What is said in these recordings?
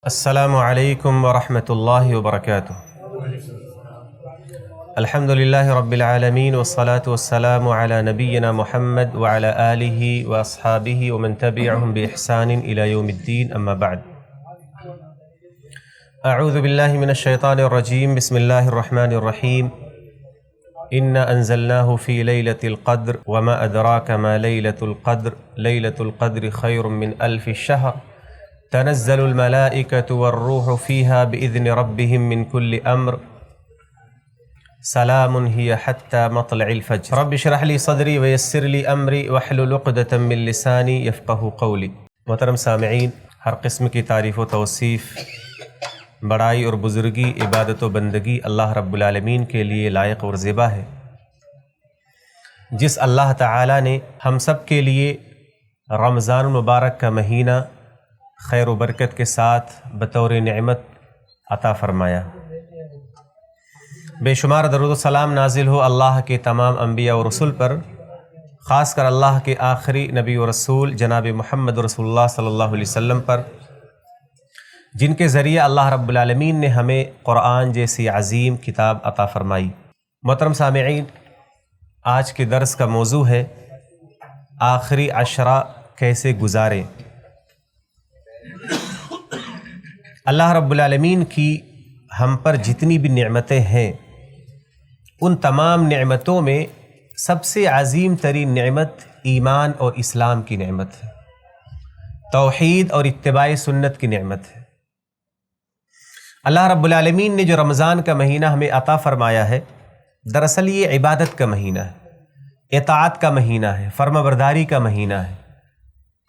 السلام علیکم ورحمۃ اللہ وبرکاتہ۔ الحمد للہ رب العالمین والصلاة والسلام علی نبینا محمد وعلی آلہ واصحابہ ومن تبعہم بإحسان الی یوم الدین، اما بعد۔ اعوذ باللہ من الشیطان الرجیم، بسم اللہ الرحمن الرحیم۔ انا انزلناہ فی لیلۃ القدر وما ادراک ما لیلۃ القدر، لیلۃ القدر خیر من الف شہر، تنزل الملائکۃ والروح فیہا بإذن ربہم من کل امر، سلام ہی حتی مطلع الفجر۔ رب اشرح لی صدری ویسر لی امری واحلل عقدۃ من لسانی یفقہوا قولی۔ محترم سامعین، ہر قسم کی تعریف و توصیف، بڑائی اور بزرگی، عبادت و بندگی اللہ رب العالمین کے لیے لائق اور زیبا ہے، جس اللہ تعالی نے ہم سب کے لیے رمضان المبارک کا مہینہ خیر و برکت کے ساتھ بطور نعمت عطا فرمایا۔ بے شمار درود و سلام نازل ہو اللہ کے تمام انبیاء و رسول پر، خاص کر اللہ کے آخری نبی و رسول جناب محمد رسول اللہ صلی اللہ علیہ وسلم پر، جن کے ذریعے اللہ رب العالمین نے ہمیں قرآن جیسی عظیم کتاب عطا فرمائی۔ محترم سامعین، آج کے درس کا موضوع ہے آخری عشرہ کیسے گزاریں۔ اللہ رب العالمین کی ہم پر جتنی بھی نعمتیں ہیں، ان تمام نعمتوں میں سب سے عظیم ترین نعمت ایمان اور اسلام کی نعمت ہے، توحید اور اتباع سنت کی نعمت ہے۔ اللہ رب العالمین نے جو رمضان کا مہینہ ہمیں عطا فرمایا ہے، دراصل یہ عبادت کا مہینہ ہے، اطاعت کا مہینہ ہے، فرما برداری کا مہینہ ہے،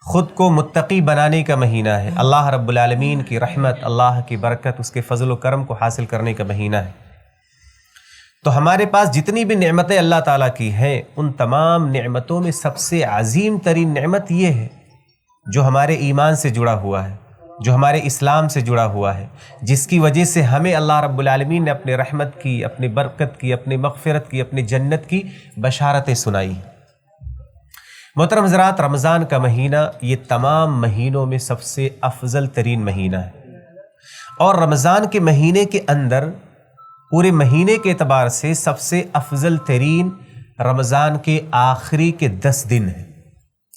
خود کو متقی بنانے کا مہینہ ہے، اللہ رب العالمین کی رحمت، اللہ کی برکت، اس کے فضل و کرم کو حاصل کرنے کا مہینہ ہے۔ تو ہمارے پاس جتنی بھی نعمتیں اللہ تعالیٰ کی ہیں، ان تمام نعمتوں میں سب سے عظیم ترین نعمت یہ ہے جو ہمارے ایمان سے جڑا ہوا ہے، جو ہمارے اسلام سے جڑا ہوا ہے، جس کی وجہ سے ہمیں اللہ رب العالمین نے اپنے رحمت کی، اپنی برکت کی، اپنی مغفرت کی، اپنی جنت کی بشارتیں سنائی۔ محترم حضرات، رمضان کا مہینہ یہ تمام مہینوں میں سب سے افضل ترین مہینہ ہے، اور رمضان کے مہینے کے اندر پورے مہینے کے اعتبار سے سب سے افضل ترین رمضان کے آخری کے 10 دن ہیں۔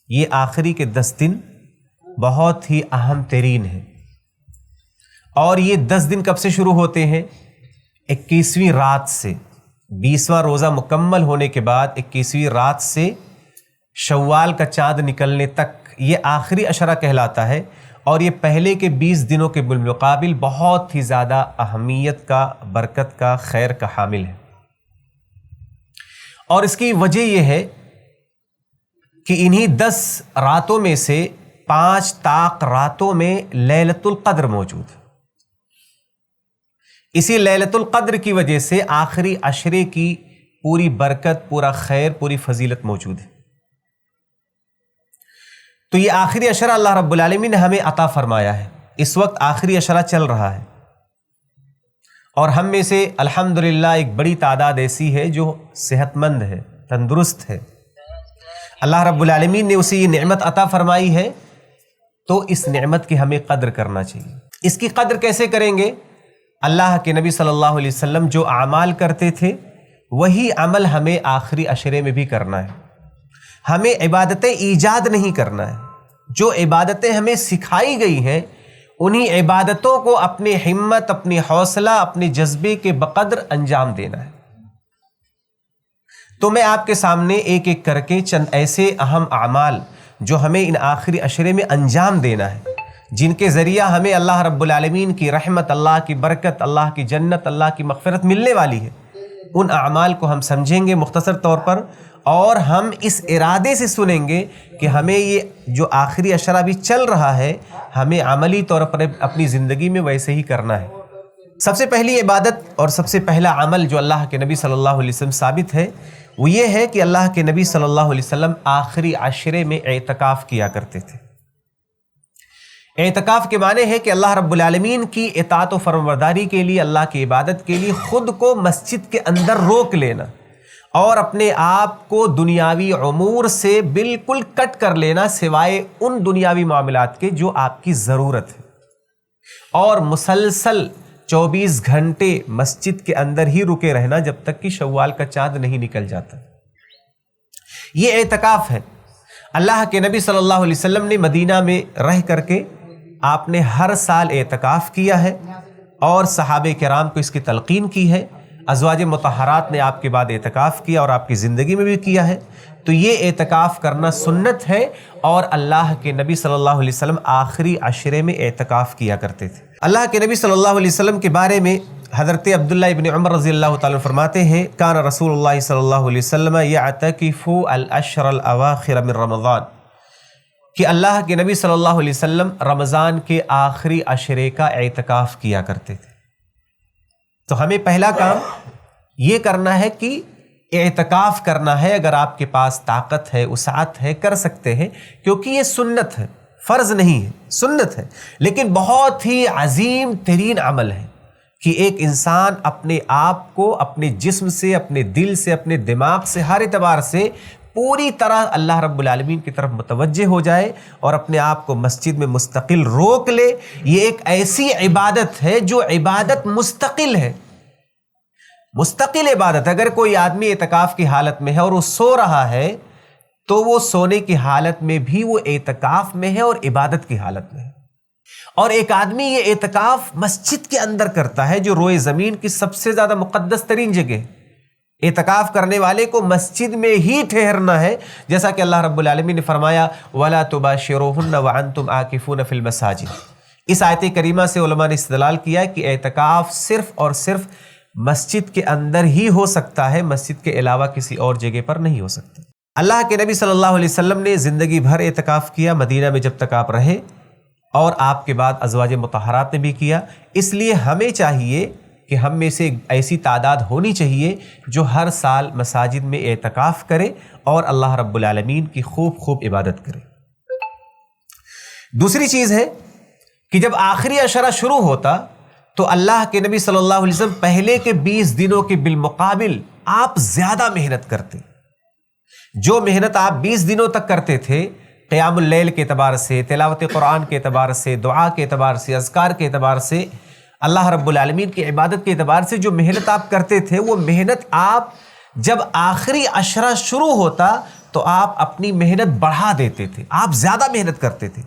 یہ آخری کے 10 دن بہت ہی اہم ترین ہیں، اور یہ 10 دن کب سے شروع ہوتے ہیں؟ 21ویں رات سے، 20واں روزہ مکمل ہونے کے بعد 21ویں رات سے شوال کا چاند نکلنے تک یہ آخری عشرہ کہلاتا ہے، اور یہ پہلے کے 20 دنوں کے بالمقابل بہت ہی زیادہ اہمیت کا، برکت کا، خیر کا حامل ہے۔ اور اس کی وجہ یہ ہے کہ انہی 10 راتوں میں سے 5 طاق راتوں میں لیلۃ القدر موجود ہے۔ اسی لیلۃ القدر کی وجہ سے آخری عشرے کی پوری برکت، پورا خیر، پوری فضیلت موجود ہے۔ تو یہ آخری عشرہ اللہ رب العالمین نے ہمیں عطا فرمایا ہے۔ اس وقت آخری عشرہ چل رہا ہے، اور ہم میں سے الحمدللہ ایک بڑی تعداد ایسی ہے جو صحت مند ہے، تندرست ہے۔ اللہ رب العالمین نے اسے یہ نعمت عطا فرمائی ہے، تو اس نعمت کی ہمیں قدر کرنا چاہیے۔ اس کی قدر کیسے کریں گے؟ اللہ کے نبی صلی اللہ علیہ وسلم جو اعمال کرتے تھے، وہی عمل ہمیں آخری عشرے میں بھی کرنا ہے۔ ہمیں عبادتیں ایجاد نہیں کرنا ہے، جو عبادتیں ہمیں سکھائی گئی ہیں، انہی عبادتوں کو اپنی ہمت، اپنی حوصلہ، اپنے جذبے کے بقدر انجام دینا ہے۔ تو میں آپ کے سامنے ایک ایک کر کے چند ایسے اہم اعمال جو ہمیں ان آخری عشرے میں انجام دینا ہے، جن کے ذریعہ ہمیں اللہ رب العالمین کی رحمت، اللہ کی برکت، اللہ کی جنت، اللہ کی مغفرت ملنے والی ہے، ان اعمال کو ہم سمجھیں گے مختصر طور پر، اور ہم اس ارادے سے سنیں گے کہ ہمیں یہ جو آخری عشرہ بھی چل رہا ہے، ہمیں عملی طور پر اپنی زندگی میں ویسے ہی کرنا ہے۔ سب سے پہلی عبادت اور سب سے پہلا عمل جو اللہ کے نبی صلی اللہ علیہ وسلم ثابت ہے، وہ یہ ہے کہ اللہ کے نبی صلی اللہ علیہ وسلم آخری عشرے میں اعتکاف کیا کرتے تھے۔ اعتکاف کے معنی ہے کہ اللہ رب العالمین کی اطاعت و فرمانبرداری کے لیے، اللہ کی عبادت کے لیے خود کو مسجد کے اندر روک لینا، اور اپنے آپ کو دنیاوی امور سے بالکل کٹ کر لینا، سوائے ان دنیاوی معاملات کے جو آپ کی ضرورت ہے۔ اور مسلسل 24 گھنٹے مسجد کے اندر ہی رکے رہنا جب تک کہ شوال کا چاند نہیں نکل جاتا. یہ اعتکاف ہے. اللہ کے نبی صلی اللہ علیہ وسلم نے مدینہ میں رہ کر کے آپ نے ہر سال اعتکاف کیا ہے اور صحابہ کرام کو اس کی تلقین کی ہے. ازواج مطہرات نے آپ کے بعد اعتکاف کیا اور آپ کی زندگی میں بھی کیا ہے. تو یہ اعتکاف کرنا سنت ہے اور اللہ کے نبی صلی اللہ علیہ وسلم آخری عشرے میں اعتکاف کیا کرتے تھے. اللہ کے نبی صلی اللہ علیہ وسلم کے بارے میں حضرت عبداللہ ابن عمر رضی اللہ تعالیٰ فرماتے ہیں کان رسول اللہ صلی اللہ علیہ وسلم یعتکف الاشر الاواخر من رمضان، کہ اللہ کے نبی صلی اللہ علیہ وسلم رمضان کے آخری عشرے کا اعتکاف کیا کرتے تھے. تو ہمیں پہلا کام یہ کرنا ہے کہ اعتکاف کرنا ہے. اگر آپ کے پاس طاقت ہے، وسعت ہے، کر سکتے ہیں، کیونکہ یہ سنت ہے، فرض نہیں ہے، سنت ہے، لیکن بہت ہی عظیم ترین عمل ہے کہ ایک انسان اپنے آپ کو اپنے جسم سے، اپنے دل سے، اپنے دماغ سے، ہر اعتبار سے پوری طرح اللہ رب العالمین کی طرف متوجہ ہو جائے اور اپنے آپ کو مسجد میں مستقل روک لے. یہ ایک ایسی عبادت ہے جو عبادت مستقل ہے، مستقل عبادت. اگر کوئی آدمی اعتکاف کی حالت میں ہے اور وہ سو رہا ہے تو وہ سونے کی حالت میں بھی وہ اعتکاف میں ہے اور عبادت کی حالت میں ہے. اور ایک آدمی یہ اعتکاف مسجد کے اندر کرتا ہے جو روئے زمین کی سب سے زیادہ مقدس ترین جگہ. اعتکاف کرنے والے کو مسجد میں ہی ٹھہرنا ہے، جیسا کہ اللہ رب العالمین نے فرمایا وَلَا تُبَاشِرُوهُنَّ وَأَنْتُمْ عَاكِفُونَ فِي الْمَسَاجِدِ. اس آیت کریمہ سے علماء نے استدلال کیا کہ اعتکاف صرف اور صرف مسجد کے اندر ہی ہو سکتا ہے، مسجد کے علاوہ کسی اور جگہ پر نہیں ہو سکتا. اللہ کے نبی صلی اللہ علیہ وسلم نے زندگی بھر اعتکاف کیا مدینہ میں جب تک آپ رہے، اور آپ کے بعد ازواج مطہرات نے بھی کیا. اس لیے ہمیں چاہیے کہ ہم میں سے ایسی تعداد ہونی چاہیے جو ہر سال مساجد میں اعتکاف کرے اور اللہ رب العالمین کی خوب خوب عبادت کرے. دوسری چیز ہے کہ جب آخری عشرہ شروع ہوتا تو اللہ کے نبی صلی اللہ علیہ وسلم پہلے کے 20 دنوں کے بالمقابل آپ زیادہ محنت کرتے. جو محنت آپ 20 دنوں تک کرتے تھے قیام اللیل کے اعتبار سے، تلاوت قرآن کے اعتبار سے، دعا کے اعتبار سے، اذکار کے اعتبار سے، اللہ رب العالمین کی عبادت کے اعتبار سے جو محنت آپ کرتے تھے، وہ محنت آپ جب آخری عشرہ شروع ہوتا تو آپ اپنی محنت بڑھا دیتے تھے، آپ زیادہ محنت کرتے تھے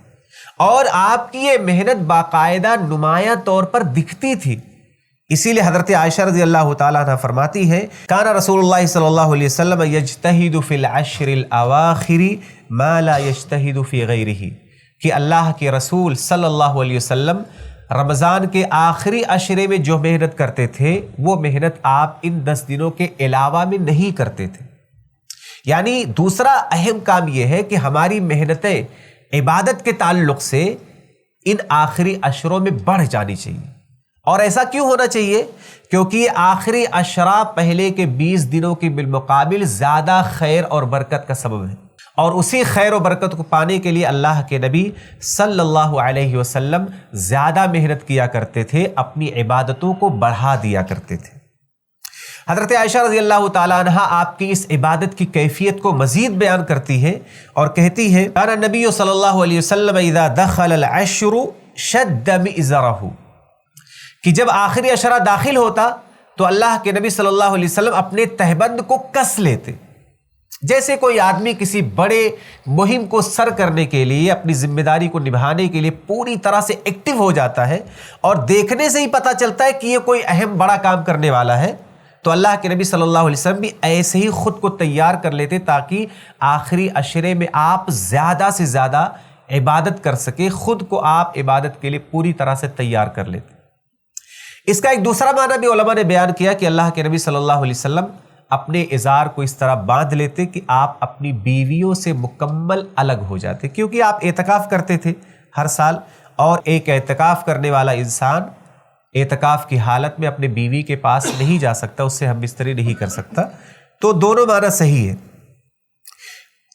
اور آپ کی یہ محنت باقاعدہ نمایاں طور پر دکھتی تھی. اسی لیے حضرت عائشہ رضی اللہ تعالیٰ عنہ فرماتی ہے کان رسول اللہ صلی اللہ علیہ وسلم یجتہد فی العشر الاواخر ما لا یجتہد فی غیرہ، کہ اللہ کے رسول صلی اللہ علیہ وسلم رمضان کے آخری عشرے میں جو محنت کرتے تھے وہ محنت آپ ان 10 دنوں کے علاوہ میں نہیں کرتے تھے. یعنی دوسرا اہم کام یہ ہے کہ ہماری محنتیں عبادت کے تعلق سے ان آخری عشروں میں بڑھ جانی چاہیے. اور ایسا کیوں ہونا چاہیے؟ کیونکہ یہ آخری عشرہ پہلے کے 20 دنوں کے بالمقابل زیادہ خیر اور برکت کا سبب ہے، اور اسی خیر و برکت کو پانے کے لیے اللہ کے نبی صلی اللہ علیہ وسلم زیادہ محنت کیا کرتے تھے، اپنی عبادتوں کو بڑھا دیا کرتے تھے. حضرت عائشہ رضی اللہ تعالیٰ عنہ آپ کی اس عبادت کی کیفیت کو مزید بیان کرتی ہے اور کہتی ہے کان النبی صلی اللہ علیہ وسلم اذا دخل العشر شد مئزرہ، کہ جب آخری عشرہ داخل ہوتا تو اللہ کے نبی صلی اللہ علیہ وسلم اپنے تہبند کو کس لیتے. جیسے کوئی آدمی کسی بڑے مہم کو سر کرنے کے لیے، اپنی ذمہ داری کو نبھانے کے لیے پوری طرح سے ایکٹیو ہو جاتا ہے اور دیکھنے سے ہی پتہ چلتا ہے کہ یہ کوئی اہم بڑا کام کرنے والا ہے، تو اللہ کے نبی صلی اللہ علیہ وسلم بھی ایسے ہی خود کو تیار کر لیتے تاکہ آخری عشرے میں آپ زیادہ سے زیادہ عبادت کر سکے، خود کو آپ عبادت کے لیے پوری طرح سے تیار کر لیتے. اس کا ایک دوسرا معنی بھی علماء نے بیان کیا کہ اللہ کے نبی صلی اللہ علیہ وسلم اپنے ازار کو اس طرح باندھ لیتے کہ آپ اپنی بیویوں سے مکمل الگ ہو جاتے، کیونکہ آپ اعتکاف کرتے تھے ہر سال، اور ایک اعتکاف کرنے والا انسان اعتکاف کی حالت میں اپنے بیوی کے پاس نہیں جا سکتا، اس سے ہم بستری نہیں کر سکتا. تو دونوں معنی صحیح ہے.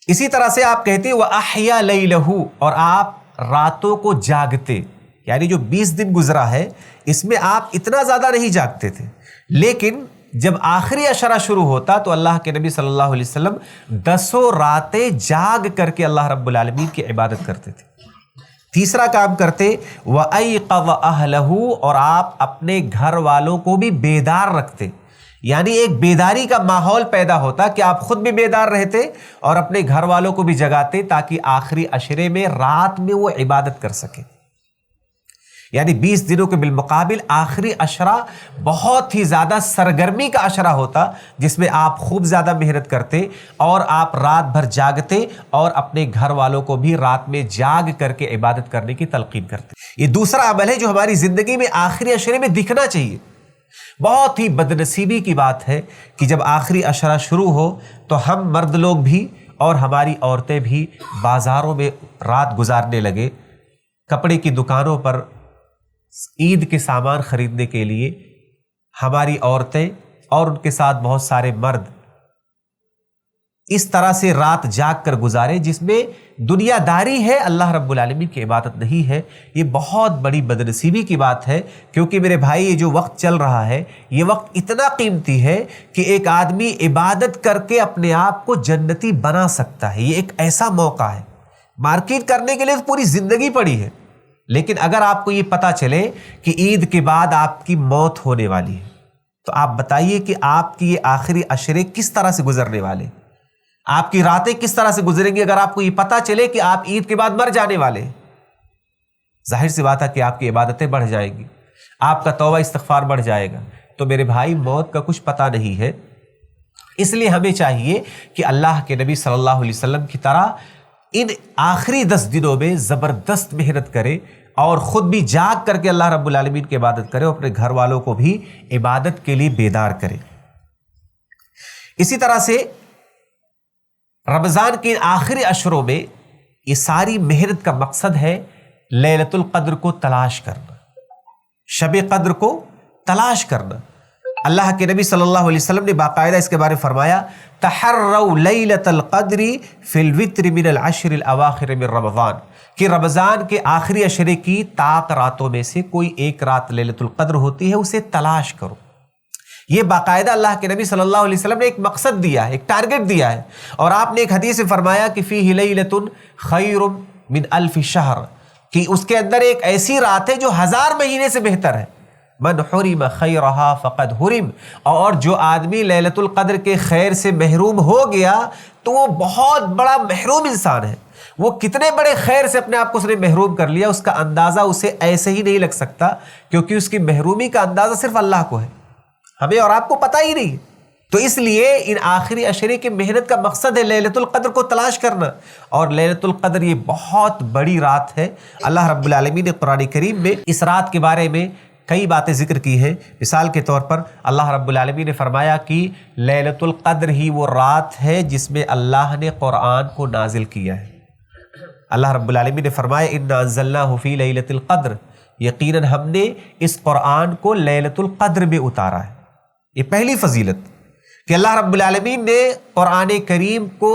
اسی طرح سے آپ کہتے وَأَحْيَا لَيْلَهُ، اور آپ راتوں کو جاگتے. یعنی جو 20 دن گزرا ہے اس میں آپ اتنا زیادہ نہیں جاگتے تھے، لیکن جب آخری عشرہ شروع ہوتا تو اللہ کے نبی صلی اللہ علیہ وسلم 10 راتیں جاگ کر کے اللہ رب العالمین کی عبادت کرتے تھے. تیسرا کام کرتے وَأَيْقَظَ أَهْلَهُ، اور آپ اپنے گھر والوں کو بھی بیدار رکھتے، یعنی ایک بیداری کا ماحول پیدا ہوتا کہ آپ خود بھی بیدار رہتے اور اپنے گھر والوں کو بھی جگاتے تاکہ آخری عشرے میں رات میں وہ عبادت کر سکے۔ یعنی 20 دنوں کے بالمقابل آخری عشرہ بہت ہی زیادہ سرگرمی کا عشرہ ہوتا، جس میں آپ خوب زیادہ محنت کرتے اور آپ رات بھر جاگتے اور اپنے گھر والوں کو بھی رات میں جاگ کر کے عبادت کرنے کی تلقین کرتے۔ یہ دوسرا عمل ہے جو ہماری زندگی میں آخری عشرے میں دکھنا چاہیے۔ بہت ہی بدنصیبی کی بات ہے کہ جب آخری عشرہ شروع ہو تو ہم مرد لوگ بھی اور ہماری عورتیں بھی بازاروں میں رات گزارنے لگے، کپڑے کی دکانوں پر عید کے سامان خریدنے کے لیے ہماری عورتیں اور ان کے ساتھ بہت سارے مرد اس طرح سے رات جاگ کر گزارے، جس میں دنیا داری ہے، اللہ رب العالمین کی عبادت نہیں ہے۔ یہ بہت بڑی بدنصیبی کی بات ہے، کیونکہ میرے بھائی یہ جو وقت چل رہا ہے یہ وقت اتنا قیمتی ہے کہ ایک آدمی عبادت کر کے اپنے آپ کو جنتی بنا سکتا ہے۔ یہ ایک ایسا موقع ہے، مارکیٹ کرنے کے لیے پوری زندگی پڑی ہے، لیکن اگر آپ کو یہ پتا چلے کہ عید کے بعد آپ کی موت ہونے والی ہے تو آپ بتائیے کہ آپ کی یہ آخری عشرے کس طرح سے گزرنے والے، آپ کی راتیں کس طرح سے گزریں گی اگر آپ کو یہ پتا چلے کہ آپ عید کے بعد مر جانے والے ہیں۔ ظاہر سی بات ہے کہ آپ کی عبادتیں بڑھ جائیں گی، آپ کا توبہ استغفار بڑھ جائے گا۔ تو میرے بھائی موت کا کچھ پتہ نہیں ہے، اس لیے ہمیں چاہیے کہ اللہ کے نبی صلی اللہ علیہ وسلم کی طرح ان آخری 10 دنوں میں زبردست محنت کرے اور خود بھی جاگ کر کے اللہ رب العالمین کی عبادت کرے اور اپنے گھر والوں کو بھی عبادت کے لیے بیدار کرے۔ اسی طرح سے رمضان کے آخری عشروں میں یہ ساری محنت کا مقصد ہے لیلۃ القدر کو تلاش کرنا، شب قدر کو تلاش کرنا۔ اللہ کے نبی صلی اللہ علیہ وسلم نے باقاعدہ اس کے بارے میں فرمایا تحروا لیلۃ القدر فی الوتر من العشر الاواخر من رمضان، کہ رمضان کے آخری عشرے کی طاق راتوں میں سے کوئی ایک رات لیلۃ القدر ہوتی ہے، اسے تلاش کرو۔ یہ باقاعدہ اللہ کے نبی صلی اللہ علیہ وسلم نے ایک مقصد دیا ہے، ایک ٹارگٹ دیا ہے، اور آپ نے ایک حدیث میں فرمایا کہ فیہ لیلۃ خیر من الف شہر، کہ اس کے اندر ایک ایسی رات ہے جو 1000 مہینے سے بہتر ہے۔ من حرم خیرہا فقد حرم، اور جو آدمی لیلۃ القدر کے خیر سے محروم ہو گیا تو وہ بہت بڑا محروم انسان ہے۔ وہ کتنے بڑے خیر سے اپنے آپ کو اس نے محروم کر لیا، اس کا اندازہ اسے ایسے ہی نہیں لگ سکتا، کیونکہ اس کی محرومی کا اندازہ صرف اللہ کو ہے، ہمیں اور آپ کو پتہ ہی نہیں۔ تو اس لیے ان آخری عشرے کی محنت کا مقصد ہے لیلۃ القدر کو تلاش کرنا، اور لیلۃ القدر یہ بہت بڑی رات ہے۔ اللہ رب العالمین نے قرآن کریم میں اس رات کے بارے میں کئی باتیں ذکر کی ہیں۔ مثال کے طور پر اللہ رب العالمین نے فرمایا کہ لیلۃ القدر ہی وہ رات ہے جس میں اللہ نے قرآن کو نازل کیا ہے۔ اللہ رب العالمین نے فرمایا انا انزلناہ فی لیلۃ القدر، یقیناً ہم نے اس قرآن کو لیلۃ القدر میں اتارا ہے۔ یہ پہلی فضیلت کہ اللہ رب العالمین نے قرآن کریم کو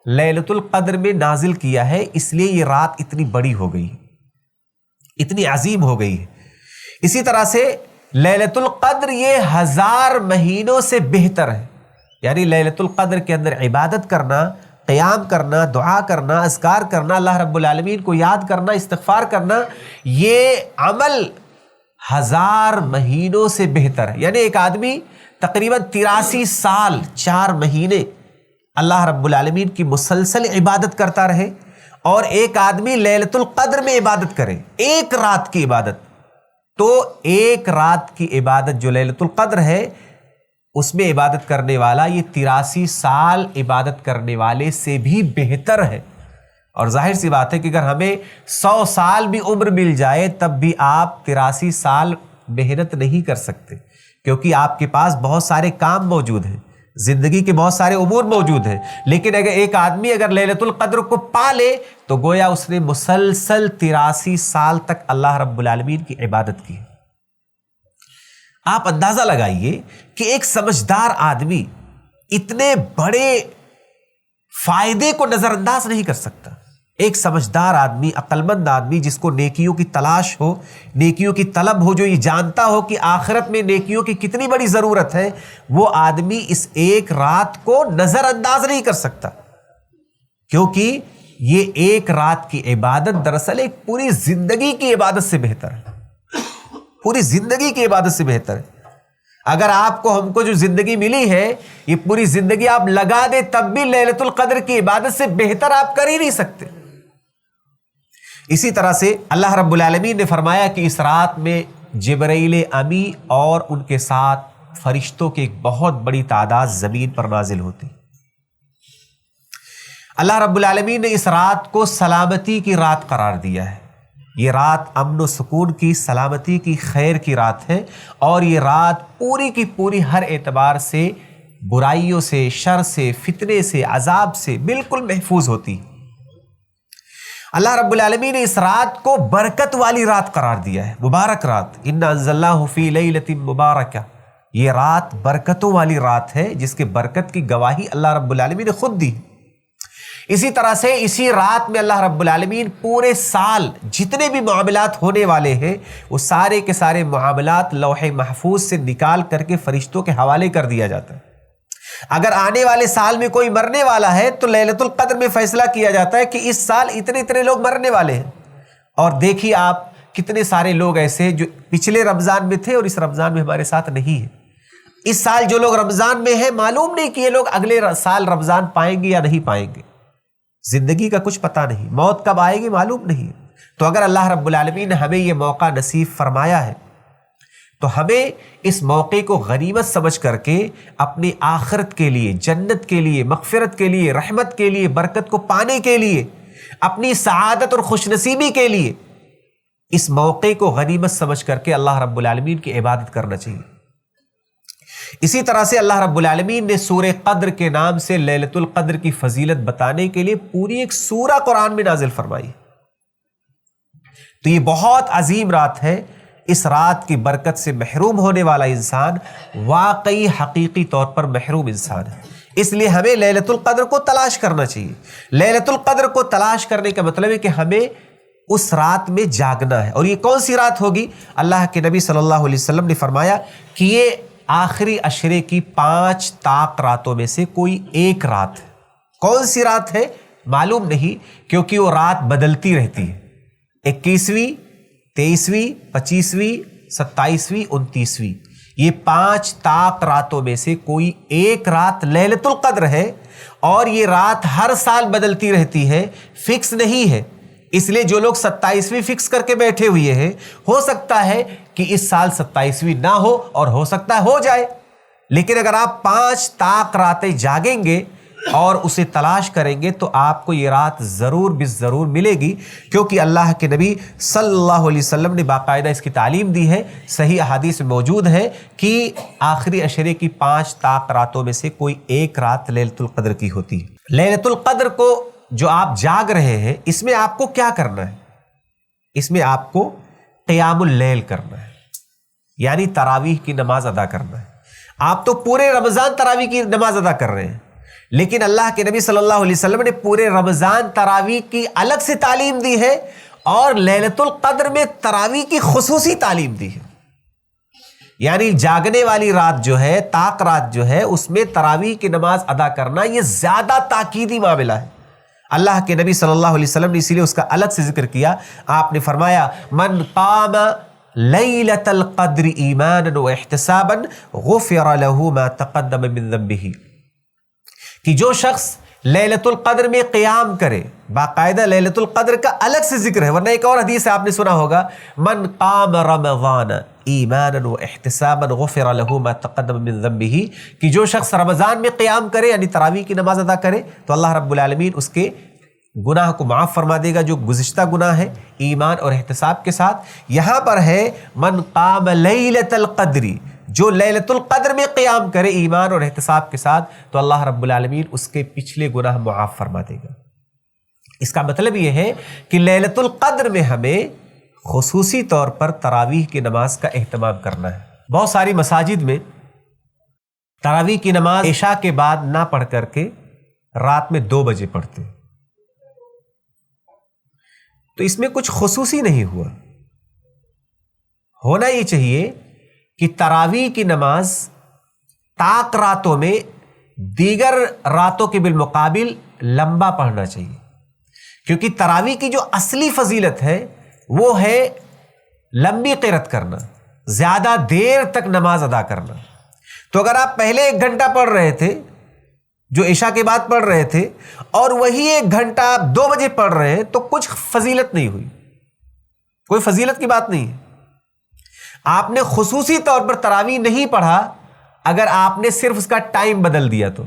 لیلۃ القدر میں نازل کیا ہے، اس لیے یہ رات اتنی بڑی ہو گئی، اتنی عظیم ہو گئی ہے۔ اسی طرح سے لیلۃ القدر یہ 1000 مہینوں سے بہتر ہے، یعنی لیلۃ القدر کے اندر عبادت کرنا، قیام کرنا، دعا کرنا، اذکار کرنا، اللہ رب العالمین کو یاد کرنا، استغفار کرنا، یہ عمل 1000 مہینوں سے بہتر ہے۔ یعنی ایک آدمی تقریباً 83 سال 4 مہینے اللہ رب العالمین کی مسلسل عبادت کرتا رہے، اور ایک آدمی لیلۃ القدر میں عبادت کرے، ایک رات کی عبادت، تو ایک رات کی عبادت جو لیلۃ القدر ہے اس میں عبادت کرنے والا یہ 83 سال عبادت کرنے والے سے بھی بہتر ہے۔ اور ظاہر سی بات ہے کہ اگر ہمیں 100 سال بھی عمر مل جائے تب بھی آپ 83 سال محنت نہیں کر سکتے، کیونکہ آپ کے پاس بہت سارے کام موجود ہیں، زندگی کے بہت سارے امور موجود ہیں۔ لیکن اگر ایک آدمی اگر لیلۃ القدر کو پا لے تو گویا اس نے مسلسل 83 سال تک اللہ رب العالمین کی عبادت کی۔ آپ اندازہ لگائیے کہ ایک سمجھدار آدمی اتنے بڑے فائدے کو نظر انداز نہیں کر سکتا۔ ایک سمجھدار آدمی، عقل مند آدمی جس کو نیکیوں کی تلاش ہو، نیکیوں کی طلب ہو، جو یہ جانتا ہو کہ آخرت میں نیکیوں کی کتنی بڑی ضرورت ہے، وہ آدمی اس ایک رات کو نظر انداز نہیں کر سکتا، کیونکہ یہ ایک رات کی عبادت دراصل ایک پوری زندگی کی عبادت سے بہتر ہے، پوری زندگی کی عبادت سے بہتر ہے۔ اگر آپ کو ہم کو جو زندگی ملی ہے یہ پوری زندگی آپ لگا دے تب بھی لیلۃ القدر کی عبادت سے بہتر آپ کر ہی نہیں سکتے۔ اسی طرح سے اللہ رب العالمین نے فرمایا کہ اس رات میں جبرائیل امی اور ان کے ساتھ فرشتوں کی ایک بہت بڑی تعداد زمین پر نازل ہوتی۔ اللہ رب العالمین نے اس رات کو سلامتی کی رات قرار دیا ہے۔ یہ رات امن و سکون کی، سلامتی کی، خیر کی رات ہے، اور یہ رات پوری کی پوری ہر اعتبار سے برائیوں سے، شر سے، فتنے سے، عذاب سے بالکل محفوظ ہوتی۔ اللہ رب العالمین نے اس رات کو برکت والی رات قرار دیا ہے، مبارک رات۔ انا انزلناہ فی لیلۃ مبارکہ، یہ رات برکتوں والی رات ہے جس کے برکت کی گواہی اللہ رب العالمین نے خود دی۔ اسی طرح سے اسی رات میں اللہ رب العالمین پورے سال جتنے بھی معاملات ہونے والے ہیں وہ سارے کے سارے معاملات لوح محفوظ سے نکال کر کے فرشتوں کے حوالے کر دیا جاتا ہے۔ اگر آنے والے سال میں کوئی مرنے والا ہے تو لیلۃ القدر میں فیصلہ کیا جاتا ہے کہ اس سال اتنے اتنے لوگ مرنے والے ہیں، اور دیکھیے آپ کتنے سارے لوگ ایسے جو پچھلے رمضان میں تھے اور اس رمضان میں ہمارے ساتھ نہیں ہیں۔ اس سال جو لوگ رمضان میں ہیں معلوم نہیں کہ یہ لوگ اگلے سال رمضان پائیں گے یا نہیں پائیں گے۔ زندگی کا کچھ پتہ نہیں، موت کب آئے گی معلوم نہیں۔ تو اگر اللہ رب العالمین نے ہمیں یہ موقع نصیب فرمایا ہے تو ہمیں اس موقع کو غنیمت سمجھ کر کے اپنی آخرت کے لیے، جنت کے لیے، مغفرت کے لیے، رحمت کے لیے، برکت کو پانے کے لیے، اپنی سعادت اور خوش نصیبی کے لیے اس موقع کو غنیمت سمجھ کر کے اللہ رب العالمین کی عبادت کرنا چاہیے۔ اسی طرح سے اللہ رب العالمین نے سورہ قدر کے نام سے لیلۃ القدر کی فضیلت بتانے کے لیے پوری ایک سورہ قرآن میں نازل فرمائی۔ تو یہ بہت عظیم رات ہے۔ اس رات کی برکت سے محروم ہونے والا انسان واقعی حقیقی طور پر محروم انسان ہے۔ اس لیے ہمیں لیلۃ القدر کو تلاش کرنا چاہیے۔ لیلۃ القدر کو تلاش کرنے کا مطلب ہے کہ ہمیں اس رات میں جاگنا ہے۔ اور یہ کون سی رات ہوگی؟ اللہ کے نبی صلی اللہ علیہ وسلم نے فرمایا کہ یہ آخری عشرے کی 5 طاق راتوں میں سے کوئی ایک رات ہے۔ کون سی رات ہے معلوم نہیں، کیونکہ وہ رات بدلتی رہتی ہے۔ 21ویں، 23ویں، 25ویں، 27ویں، 29ویں، یہ 5 طاق راتوں میں سے کوئی ایک رات لیلۃ القدر ہے، اور یہ رات ہر سال بدلتی رہتی ہے، فکس نہیں ہے۔ اس لیے جو لوگ 27ویں فکس کر کے بیٹھے ہوئے ہیں، ہو سکتا ہے کہ اس سال 27ویں نہ ہو اور ہو سکتا ہے ہو جائے، لیکن اگر آپ 5 طاق راتیں جاگیں گے اور اسے تلاش کریں گے تو آپ کو یہ رات ضرور بالضرور ملے گی، کیونکہ اللہ کے نبی صلی اللہ علیہ وسلم نے باقاعدہ اس کی تعلیم دی ہے۔ صحیح احادیث میں موجود ہے کہ آخری عشرے کی 5 طاق راتوں میں سے کوئی ایک رات لیلۃ القدر کی ہوتی ہے۔ لیلۃ القدر کو جو آپ جاگ رہے ہیں، اس میں آپ کو کیا کرنا ہے؟ اس میں آپ کو قیام اللیل کرنا ہے، یعنی تراویح کی نماز ادا کرنا ہے۔ آپ تو پورے رمضان تراویح کی نماز ادا کر رہے ہیں، لیکن اللہ کے نبی صلی اللہ علیہ وسلم نے پورے رمضان تراویح کی الگ سے تعلیم دی ہے، اور لیلۃ القدر میں تراویح کی خصوصی تعلیم دی ہے۔ یعنی جاگنے والی رات جو ہے، طاق رات جو ہے، اس میں تراویح کی نماز ادا کرنا یہ زیادہ تاکیدی معاملہ ہے۔ اللہ کے نبی صلی اللہ علیہ وسلم نے اسی لیے اس کا الگ سے ذکر کیا۔ آپ نے فرمایا من قام لیلۃ القدر ایمانا واحتسابا غفر له ما تقدم من ذنبه، کہ جو شخص لیلۃ القدر میں قیام کرے، باقاعدہ لیلۃ القدر کا الگ سے ذکر ہے، ورنہ ایک اور حدیث آپ نے سنا ہوگا من قام رمضان ایمانا واحتسابا غفر له ما تقدم من ذنبه، کہ جو شخص رمضان میں قیام کرے یعنی تراویح کی نماز ادا کرے تو اللہ رب العالمین اس کے گناہ کو معاف فرما دے گا، جو گزشتہ گناہ ہے، ایمان اور احتساب کے ساتھ۔ یہاں پر ہے من قام لیلۃ القدر، جو لیلۃ القدر میں قیام کرے ایمان اور احتساب کے ساتھ تو اللہ رب العالمین اس کے پچھلے گناہ معاف فرما دے گا۔ اس کا مطلب یہ ہے کہ لیلۃ القدر میں ہمیں خصوصی طور پر تراویح کی نماز کا اہتمام کرنا ہے۔ بہت ساری مساجد میں تراویح کی نماز عشاء کے بعد نہ پڑھ کر کے رات میں 2 بجے پڑھتے، تو اس میں کچھ خصوصی نہیں ہوا۔ ہونا یہ چاہیے کہ تراویح کی نماز طاق راتوں میں دیگر راتوں کے بالمقابل لمبا پڑھنا چاہیے، کیونکہ تراویح کی جو اصلی فضیلت ہے وہ ہے لمبی قرات کرنا، زیادہ دیر تک نماز ادا کرنا۔ تو اگر آپ پہلے 1 گھنٹہ پڑھ رہے تھے جو عشاء کے بعد پڑھ رہے تھے، اور وہی 1 گھنٹہ آپ 2 بجے پڑھ رہے ہیں، تو کچھ فضیلت نہیں ہوئی، کوئی فضیلت کی بات نہیں ہے۔ آپ نے خصوصی طور پر تراویح نہیں پڑھا اگر آپ نے صرف اس کا ٹائم بدل دیا۔ تو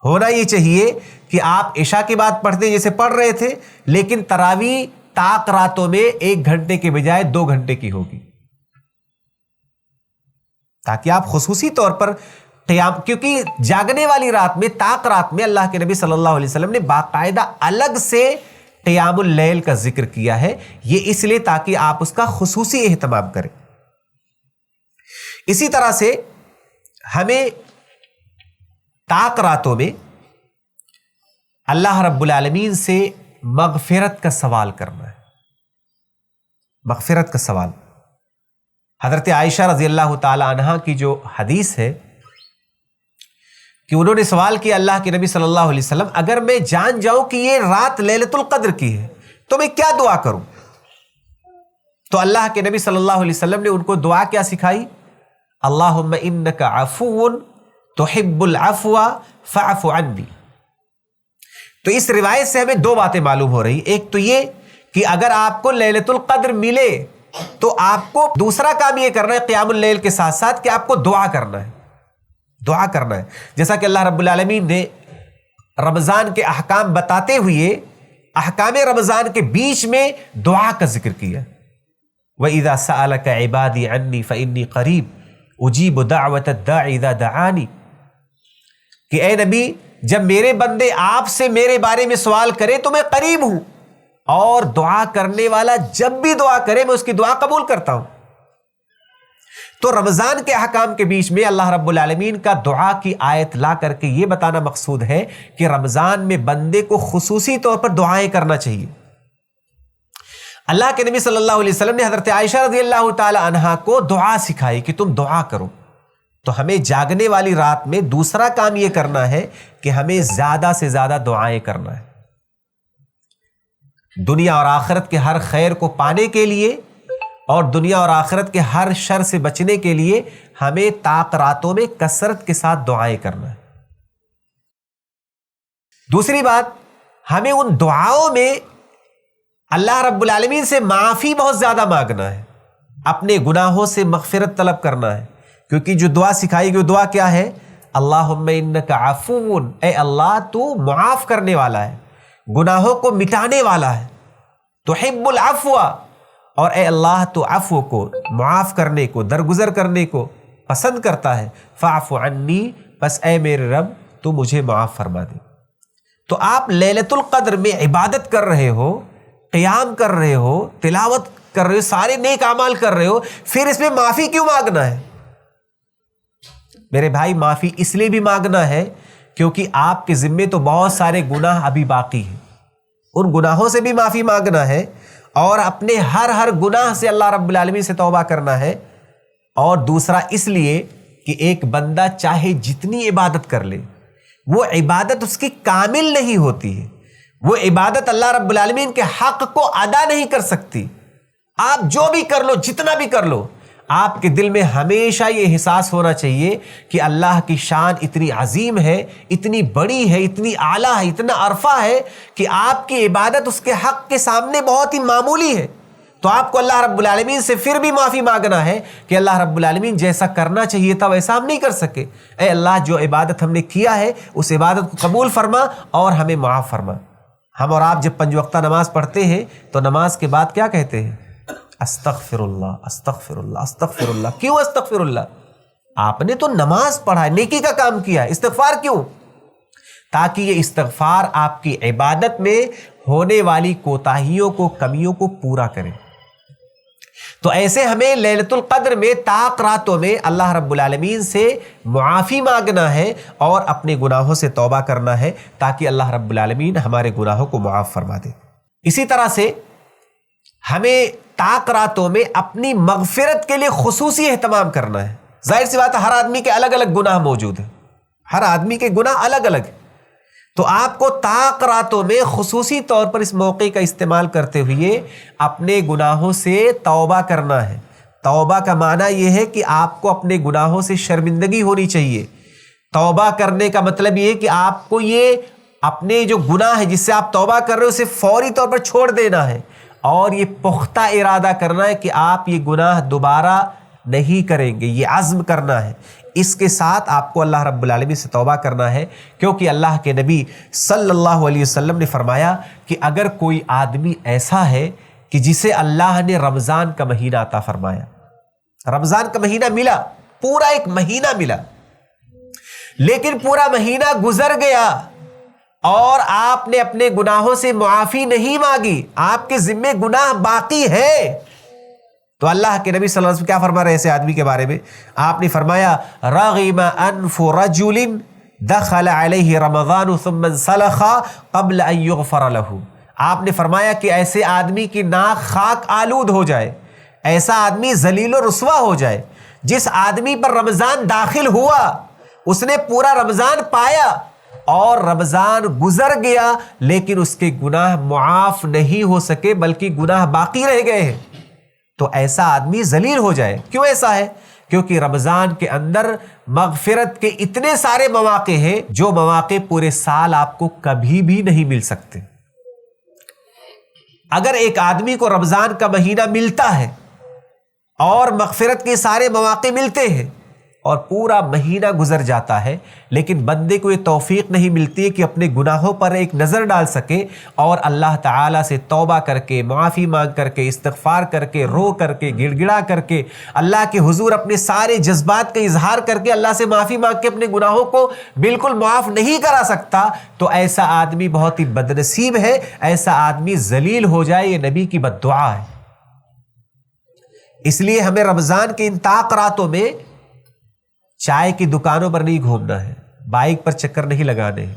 ہونا یہ چاہیے کہ آپ عشاء کے بعد پڑھتے جیسے پڑھ رہے تھے، لیکن تراویح طاق راتوں میں 1 گھنٹے کے بجائے 2 گھنٹے کی ہوگی، تاکہ آپ خصوصی طور پر قیام، کیونکہ جاگنے والی رات میں، طاق رات میں اللہ کے نبی صلی اللہ علیہ وسلم نے باقاعدہ الگ سے قیام اللیل کا ذکر کیا ہے، یہ اس لیے تاکہ آپ اس کا خصوصی اہتمام کریں۔ اسی طرح سے ہمیں طاق راتوں میں اللہ رب العالمین سے مغفرت کا سوال کرنا ہے، مغفرت کا سوال۔ حضرت عائشہ رضی اللہ تعالی عنہا کی جو حدیث ہے کہ انہوں نے سوال کیا اللہ کے نبی صلی اللہ علیہ وسلم، اگر میں جان جاؤں کہ یہ رات لیلۃ القدر کی ہے تو میں کیا دعا کروں؟ تو اللہ کے نبی صلی اللہ علیہ وسلم نے ان کو دعا کیا سکھائی؟ اللہم انک عفو تحب العفو فاعف عنی۔ تو اس روایت سے ہمیں 2 باتیں معلوم ہو رہی، ایک تو یہ کہ اگر آپ کو لیلۃ القدر ملے تو آپ کو دوسرا کام یہ کرنا ہے قیام اللیل کے ساتھ ساتھ کہ آپ کو دعا کرنا ہے، دعا کرنا ہے، جیسا کہ اللہ رب العالمین نے رمضان کے احکام بتاتے ہوئے احکام رمضان کے بیچ میں دعا کا ذکر کیا۔ وَإِذَا سَأَلَكَ عِبَادِي عَنِّي فَإِنِّي قَرِيبٌ أُجِيبُ دَعْوَةَ الدَّاعِ إِذَا دَعَانِ، کہ اے نبی جب میرے بندے آپ سے میرے بارے میں سوال کرے تو میں قریب ہوں، اور دعا کرنے والا جب بھی دعا کرے میں اس کی دعا قبول کرتا ہوں۔ تو رمضان کے احکام کے بیچ میں اللہ رب العالمین کا دعا کی آیت لا کر کے یہ بتانا مقصود ہے کہ رمضان میں بندے کو خصوصی طور پر دعائیں کرنا چاہیے۔ اللہ کے نبی صلی اللہ علیہ وسلم نے حضرت عائشہ رضی اللہ تعالی عنہا کو دعا سکھائی کہ تم دعا کرو۔ تو ہمیں جاگنے والی رات میں دوسرا کام یہ کرنا ہے کہ ہمیں زیادہ سے زیادہ دعائیں کرنا ہے، دنیا اور آخرت کے ہر خیر کو پانے کے لیے اور دنیا اور آخرت کے ہر شر سے بچنے کے لیے ہمیں طاق راتوں میں کثرت کے ساتھ دعائیں کرنا ہے۔ دوسری بات، ہمیں ان دعاؤں میں اللہ رب العالمین سے معافی بہت زیادہ مانگنا ہے، اپنے گناہوں سے مغفرت طلب کرنا ہے، کیونکہ جو دعا سکھائی گئی دعا کیا ہے؟ اللہم انک عفو، اے اللہ تو معاف کرنے والا ہے، گناہوں کو مٹانے والا ہے، تحب العفو، اور اے اللہ تو عفو کو، معاف کرنے کو، درگزر کرنے کو پسند کرتا ہے، فاعف عنی، بس اے میرے رب تو مجھے معاف فرما دے۔ تو آپ لیلۃ القدر میں عبادت کر رہے ہو، قیام کر رہے ہو، تلاوت کر رہے ہو، سارے نیک اعمال کر رہے ہو، پھر اس میں معافی کیوں مانگنا ہے؟ میرے بھائی معافی اس لیے بھی مانگنا ہے کیونکہ آپ کے ذمے تو بہت سارے گناہ ابھی باقی ہیں، ان گناہوں سے بھی معافی مانگنا ہے، اور اپنے ہر گناہ سے اللہ رب العالمین سے توبہ کرنا ہے۔ اور دوسرا اس لیے کہ ایک بندہ چاہے جتنی عبادت کر لے، وہ عبادت اس کی کامل نہیں ہوتی ہے، وہ عبادت اللہ رب العالمین کے حق کو ادا نہیں کر سکتی۔ آپ جو بھی کر لو، جتنا بھی کر لو، آپ کے دل میں ہمیشہ یہ احساس ہونا چاہیے کہ اللہ کی شان اتنی عظیم ہے، اتنی بڑی ہے، اتنی اعلیٰ ہے، اتنا عرفہ ہے کہ آپ کی عبادت اس کے حق کے سامنے بہت ہی معمولی ہے۔ تو آپ کو اللہ رب العالمین سے پھر بھی معافی مانگنا ہے کہ اللہ رب العالمین جیسا کرنا چاہیے تھا ویسا ہم نہیں کر سکے، اے اللہ جو عبادت ہم نے کیا ہے اس عبادت کو قبول فرما اور ہمیں معاف فرما۔ ہم اور آپ جب 5 وقتہ نماز پڑھتے ہیں تو نماز کے بعد کیا کہتے ہیں؟ استغفر اللہ، استغفر اللہ، استغفر اللہ۔ کیوں استغفر اللہ؟ آپ نے تو نماز پڑھا ہے، نیکی کا کام کیا ہے، استغفار کیوں؟ تاکہ یہ استغفار آپ کی عبادت میں ہونے والی کوتاہیوں کو، کمیوں کو پورا کرے۔ تو ایسے ہمیں لیلۃ القدر میں طاق راتوں میں اللہ رب العالمین سے معافی مانگنا ہے اور اپنے گناہوں سے توبہ کرنا ہے تاکہ اللہ رب العالمین ہمارے گناہوں کو معاف فرما دے۔ اسی طرح سے ہمیں طاق راتوں میں اپنی مغفرت کے لیے خصوصی اہتمام کرنا ہے۔ ظاہر سی بات ہے ہر آدمی کے الگ الگ گناہ موجود ہیں، ہر آدمی کے گناہ الگ الگ ہیں، تو آپ کو طاق راتوں میں خصوصی طور پر اس موقع کا استعمال کرتے ہوئے اپنے گناہوں سے توبہ کرنا ہے۔ توبہ کا معنی یہ ہے کہ آپ کو اپنے گناہوں سے شرمندگی ہونی چاہیے۔ توبہ کرنے کا مطلب یہ ہے کہ آپ کو یہ اپنے جو گناہ ہے جس سے آپ توبہ کر رہے ہو اسے فوری طور پر چھوڑ دینا ہے، اور یہ پختہ ارادہ کرنا ہے کہ آپ یہ گناہ دوبارہ نہیں کریں گے، یہ عزم کرنا ہے۔ اس کے ساتھ آپ کو اللہ رب العالمین سے توبہ کرنا ہے، کیونکہ اللہ کے نبی صلی اللہ علیہ وسلم نے فرمایا کہ اگر کوئی آدمی ایسا ہے کہ جسے اللہ نے رمضان کا مہینہ عطا فرمایا، رمضان کا مہینہ ملا، پورا ایک مہینہ ملا، لیکن پورا مہینہ گزر گیا اور آپ نے اپنے گناہوں سے معافی نہیں مانگی، آپ کے ذمے گناہ باقی ہے، تو اللہ کے نبی صلی اللہ علیہ وسلم کیا فرما رہے ہیں ایسے آدمی کے بارے میں؟ آپ نے فرمایا رغم انف رجل دخل علیہ رمضان ثم انسلخ قبل ان یغفر له۔ آپ نے فرمایا کہ ایسے آدمی کی ناک خاک آلود ہو جائے، ایسا آدمی ذلیل و رسوا ہو جائے جس آدمی پر رمضان داخل ہوا، اس نے پورا رمضان پایا اور رمضان گزر گیا لیکن اس کے گناہ معاف نہیں ہو سکے بلکہ گناہ باقی رہ گئے ہیں، تو ایسا آدمی ذلیل ہو جائے۔ کیوں ایسا ہے؟ کیونکہ رمضان کے اندر مغفرت کے اتنے سارے مواقع ہیں جو مواقع پورے سال آپ کو کبھی بھی نہیں مل سکتے۔ اگر ایک آدمی کو رمضان کا مہینہ ملتا ہے اور مغفرت کے سارے مواقع ملتے ہیں اور پورا مہینہ گزر جاتا ہے لیکن بندے کو یہ توفیق نہیں ملتی ہے کہ اپنے گناہوں پر ایک نظر ڈال سکے اور اللہ تعالیٰ سے توبہ کر کے، معافی مانگ کر کے، استغفار کر کے، رو کر کے، گڑ گڑا کر کے، اللہ کے حضور اپنے سارے جذبات کا اظہار کر کے اللہ سے معافی مانگ کے اپنے گناہوں کو بالکل معاف نہیں کرا سکتا، تو ایسا آدمی بہت ہی بدنصیب ہے، ایسا آدمی ذلیل ہو جائے، یہ نبی کی بد دعا ہے۔ اس لیے ہمیں رمضان کے ان طاق راتوں میں چائے کی دکانوں پر نہیں گھومنا ہے، بائک پر چکر نہیں لگانے ہیں،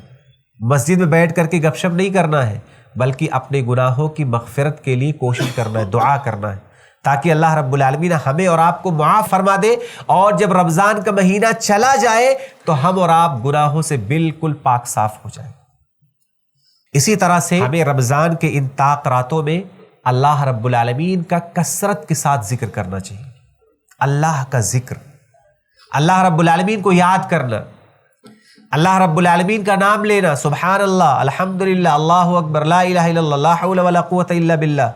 مسجد میں بیٹھ کر کے گپ شپ نہیں کرنا ہے، بلکہ اپنے گناہوں کی مغفرت کے لیے کوشش کرنا ہے، دعا کرنا ہے، تاکہ اللہ رب العالمین ہمیں اور آپ کو معاف فرما دے، اور جب رمضان کا مہینہ چلا جائے تو ہم اور آپ گناہوں سے بالکل پاک صاف ہو جائیں۔ اسی طرح سے ہمیں رمضان کے ان طاق راتوں میں اللہ رب العالمین کا کثرت کے ساتھ ذکر کرنا چاہیے، اللہ کا ذکر، اللہ رب العالمین کو یاد کرنا، اللہ رب العالمین کا نام لینا، سبحان اللہ، الحمدللہ، اللہ اکبر، لا الہ الا اللہ، لا حول ولا قوت الا باللہ،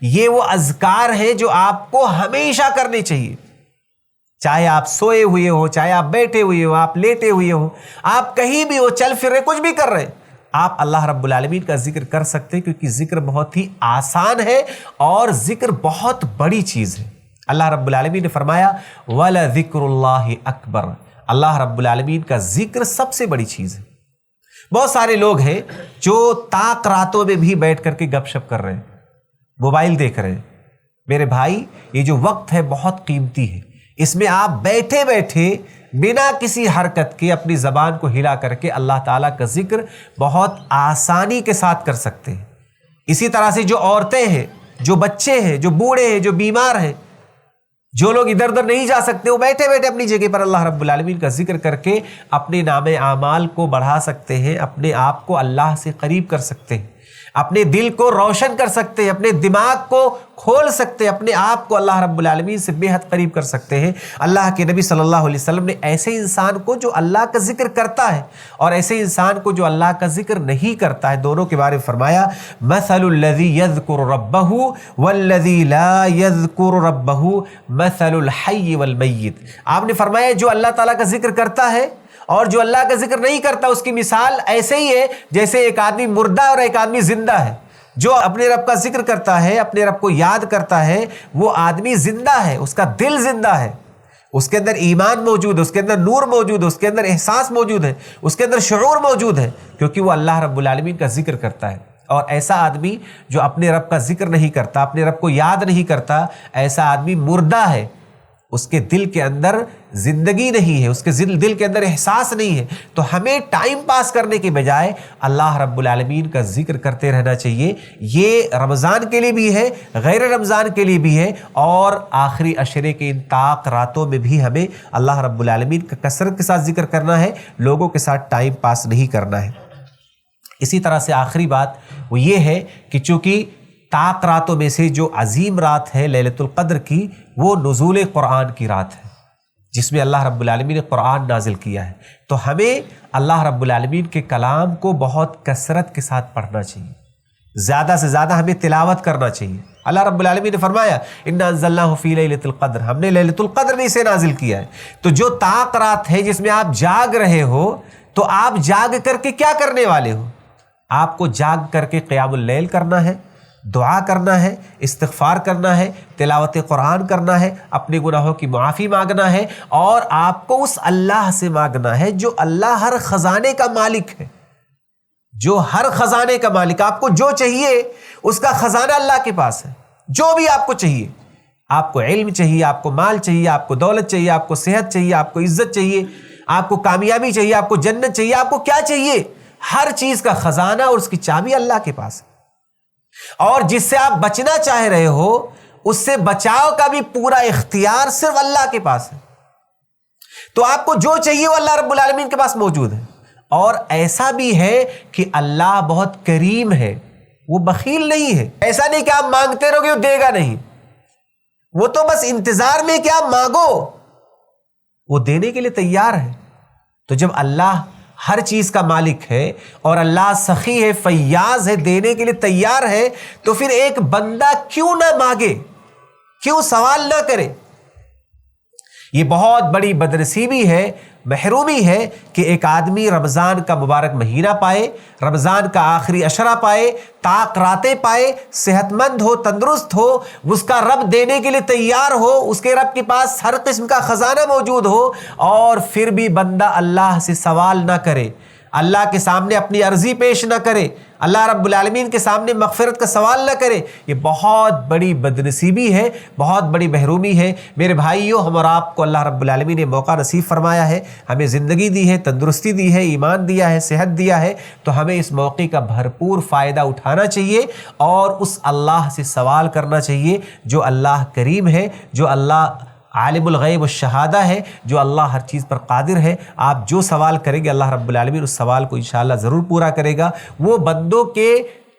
یہ وہ اذکار ہیں جو آپ کو ہمیشہ کرنے چاہیے، چاہے آپ سوئے ہوئے ہو، چاہے آپ بیٹھے ہوئے ہو، آپ لیٹے ہوئے ہو، آپ کہیں بھی ہو، چل پھر رہے، کچھ بھی کر رہے، آپ اللہ رب العالمین کا ذکر کر سکتے ہیں، کیونکہ ذکر بہت ہی آسان ہے اور ذکر بہت بڑی چیز ہے۔ اللہ رب العالمین نے فرمایا وَلَذِكْرُ اللَّهِ أَكْبَرُ، اللہ رب العالمین کا ذکر سب سے بڑی چیز ہے۔ بہت سارے لوگ ہیں جو طاق راتوں میں بھی بیٹھ کر کے گپ شپ کر رہے ہیں، موبائل دیکھ رہے ہیں۔ میرے بھائی، یہ جو وقت ہے بہت قیمتی ہے، اس میں آپ بیٹھے بیٹھے بنا کسی حرکت کے اپنی زبان کو ہلا کر کے اللہ تعالیٰ کا ذکر بہت آسانی کے ساتھ کر سکتے ہیں۔ اسی طرح سے جو عورتیں ہیں، جو بچے ہیں، جو بوڑھے ہیں، جو بیمار ہیں، جو لوگ ادھر ادھر نہیں جا سکتے، وہ بیٹھے بیٹھے اپنی جگہ پر اللہ رب العالمین کا ذکر کر کے اپنے نام اعمال کو بڑھا سکتے ہیں، اپنے آپ کو اللہ سے قریب کر سکتے ہیں، اپنے دل کو روشن کر سکتے ہیں، اپنے دماغ کو کھول سکتے ہیں، اپنے آپ کو اللہ رب العالمین سے بے حد قریب کر سکتے ہیں۔ اللہ کے نبی صلی اللہ علیہ وسلم نے ایسے انسان کو جو اللہ کا ذکر کرتا ہے اور ایسے انسان کو جو اللہ کا ذکر نہیں کرتا ہے، دونوں کے بارے میں فرمایا مثل الذی یذکر ربہ والذی لا یذکر ربہ مثل الحی والمیت۔ آپ نے فرمایا جو اللہ تعالیٰ کا ذکر کرتا ہے اور جو اللہ کا ذکر نہیں کرتا، اس کی مثال ایسے ہی ہے جیسے ایک آدمی مردہ اور ایک آدمی زندہ ہے۔ جو اپنے رب کا ذکر کرتا ہے، اپنے رب کو یاد کرتا ہے، وہ آدمی زندہ ہے، اس کا دل زندہ ہے، اس کے اندر ایمان موجود ہے، اس کے اندر نور موجود ہے، اس کے اندر احساس موجود ہے، اس کے اندر شعور موجود ہے، کیونکہ وہ اللہ رب العالمین کا ذکر کرتا ہے۔ اور ایسا آدمی جو اپنے رب کا ذکر نہیں کرتا، اپنے رب کو یاد نہیں کرتا، ایسا آدمی مردہ ہے، اس کے دل کے اندر زندگی نہیں ہے، اس کے دل کے اندر احساس نہیں ہے۔ تو ہمیں ٹائم پاس کرنے کے بجائے اللہ رب العالمین کا ذکر کرتے رہنا چاہیے۔ یہ رمضان کے لیے بھی ہے، غیر رمضان کے لیے بھی ہے، اور آخری عشرے کے ان طاق راتوں میں بھی ہمیں اللہ رب العالمین کا کثرت کے ساتھ ذکر کرنا ہے، لوگوں کے ساتھ ٹائم پاس نہیں کرنا ہے۔ اسی طرح سے آخری بات وہ یہ ہے کہ چونکہ طاق راتوں میں سے جو عظیم رات ہے لیلۃ القدر کی، وہ نزول قرآن کی رات ہے، جس میں اللہ رب العالمین نے قرآن نازل کیا ہے۔ تو ہمیں اللہ رب العالمین کے کلام کو بہت کثرت کے ساتھ پڑھنا چاہیے، زیادہ سے زیادہ ہمیں تلاوت کرنا چاہیے۔ اللہ رب العالمین نے فرمایا اِنَّا أَنزَلْنَاهُ فِي لَيْلَةِ الْقَدْرِ، ہم نے لیلۃ القدر میں اسے نازل کیا ہے۔ تو جو طاق رات ہے جس میں آپ جاگ رہے ہو، تو آپ جاگ کر کے کیا کرنے والے ہو؟ آپ کو جاگ کر کے قیام اللیل کرنا ہے، دعا کرنا ہے، استغفار کرنا ہے، تلاوت قرآن کرنا ہے، اپنے گناہوں کی معافی مانگنا ہے، اور آپ کو اس اللہ سے مانگنا ہے جو اللہ ہر خزانے کا مالک ہے، جو ہر خزانے کا مالک۔ آپ کو جو چاہیے اس کا خزانہ اللہ کے پاس ہے، جو بھی آپ کو چاہیے، آپ کو علم چاہیے، آپ کو مال چاہیے، آپ کو دولت چاہیے، آپ کو صحت چاہیے، آپ کو عزت چاہیے، آپ کو کامیابی چاہیے، آپ کو جنت چاہیے، آپ کو کیا چاہیے، ہر چیز کا خزانہ اور اس کی چابی اللہ کے پاس ہے۔ اور جس سے آپ بچنا چاہ رہے ہو، اس سے بچاؤ کا بھی پورا اختیار صرف اللہ کے پاس ہے۔ تو آپ کو جو چاہیے وہ اللہ رب العالمین کے پاس موجود ہے۔ اور ایسا بھی ہے کہ اللہ بہت کریم ہے، وہ بخیل نہیں ہے۔ ایسا نہیں کہ آپ مانگتے رہو گے وہ دے گا نہیں، وہ تو بس انتظار میں کہ آپ مانگو، وہ دینے کے لیے تیار ہے۔ تو جب اللہ ہر چیز کا مالک ہے اور اللہ سخی ہے، فیاض ہے، دینے کے لیے تیار ہے، تو پھر ایک بندہ کیوں نہ مانگے، کیوں سوال نہ کرے؟ یہ بہت بڑی بدنصیبی ہے، محرومی ہے کہ ایک آدمی رمضان کا مبارک مہینہ پائے، رمضان کا آخری عشرہ پائے، طاق راتیں پائے، صحت مند ہو، تندرست ہو، اس کا رب دینے کے لیے تیار ہو، اس کے رب کے پاس ہر قسم کا خزانہ موجود ہو، اور پھر بھی بندہ اللہ سے سوال نہ کرے، اللہ کے سامنے اپنی عرضی پیش نہ کرے، اللہ رب العالمین کے سامنے مغفرت کا سوال نہ کرے۔ یہ بہت بڑی بدنصیبی ہے، بہت بڑی محرومی ہے۔ میرے بھائیوں، ہم اور آپ کو اللہ رب العالمین نے موقع نصیب فرمایا ہے، ہمیں زندگی دی ہے، تندرستی دی ہے، ایمان دیا ہے، صحت دیا ہے، تو ہمیں اس موقع کا بھرپور فائدہ اٹھانا چاہیے اور اس اللہ سے سوال کرنا چاہیے جو اللہ کریم ہے، جو اللہ عالم الغیب والشہادہ ہے، جو اللہ ہر چیز پر قادر ہے۔ آپ جو سوال کریں گے اللہ رب العالمین اس سوال کو انشاءاللہ ضرور پورا کرے گا۔ وہ بندوں کے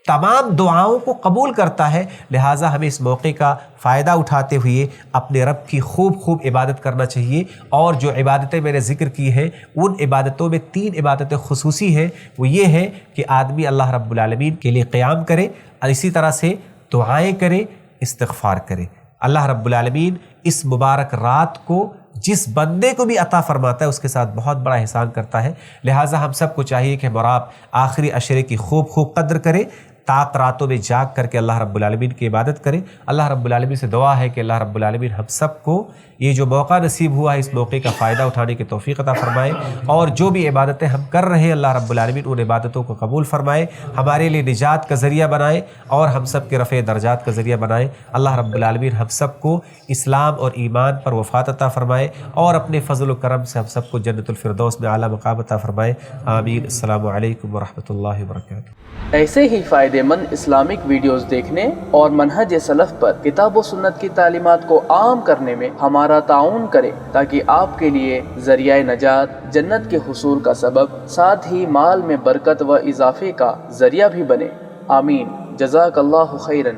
تمام دعاؤں کو قبول کرتا ہے، لہٰذا ہمیں اس موقع کا فائدہ اٹھاتے ہوئے اپنے رب کی خوب خوب عبادت کرنا چاہیے۔ اور جو عبادتیں میں نے ذکر کی ہیں، ان عبادتوں میں 3 عبادتیں خصوصی ہیں۔ وہ یہ ہے کہ آدمی اللہ رب العالمین کے لیے قیام کرے، اور اسی طرح سے دعائیں کرے، استغفار کرے۔ اللہ رب العالمین اس مبارک رات کو جس بندے کو بھی عطا فرماتا ہے اس کے ساتھ بہت بڑا احسان کرتا ہے، لہٰذا ہم سب کو چاہیے کہ ہم اور آپ آخری عشرے کی خوب خوب قدر کریں، طاق راتوں میں جاگ کر کے اللہ رب العالمین کی عبادت کریں۔ اللہ رب العالمین سے دعا ہے کہ اللہ رب العالمین ہم سب کو یہ جو موقع نصیب ہوا ہے اس موقع کا فائدہ اٹھانے کی توفیق عطا فرمائے، اور جو بھی عبادتیں ہم کر رہے ہیں اللہ رب العالمین ان عبادتوں کو قبول فرمائے، ہمارے لیے نجات کا ذریعہ بنائے اور ہم سب کے رفع درجات کا ذریعہ بنائے۔ اللہ رب العالمین ہم سب کو اسلام اور ایمان پر وفات عطا فرمائے، اور اپنے فضل و کرم سے ہم سب کو جنت الفردوس میں اعلیٰ مقام عطا فرمائے۔ آمین۔ السلام علیکم ورحمۃ اللہ وبرکاتہ۔ ایسے ہی فائدہ مند اسلامک ویڈیوز دیکھنے اور منہج سلف پر کتاب و سنت کی تعلیمات کو عام کرنے میں ہمارا تعاون کریں، تاکہ آپ کے لیے ذریعہ نجات، جنت کے حصول کا سبب، ساتھ ہی مال میں برکت و اضافے کا ذریعہ بھی بنے۔ آمین۔ جزاک اللہ خیرن۔